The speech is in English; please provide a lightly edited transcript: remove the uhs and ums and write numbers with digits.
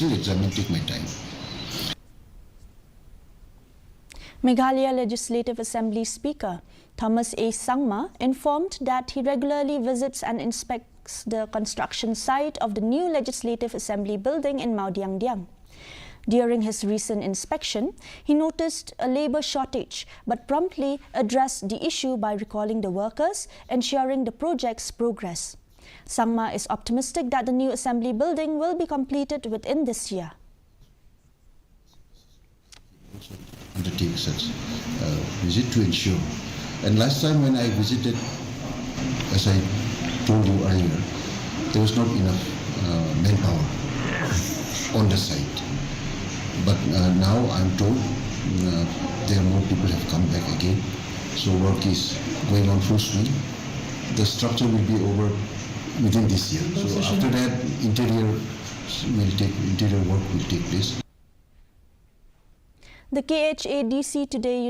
still examine, take my time. Meghalaya Legislative Assembly Speaker Thomas A. Sangma informed that he regularly visits and inspects the construction site of the new Legislative Assembly building in Mawdiangdiang. During his recent inspection, he noticed a labour shortage but promptly addressed the issue by recalling the workers, ensuring the project's progress. Sangma is optimistic that the new assembly building will be completed within this year. Undertake such visit to ensure. And last time when I visited, as I told you earlier, there was not enough manpower on the site. But now I'm told there are more people have come back again. So work is going on full swing. The structure will be over within this year. So after that, interior work will take place. The KHADC today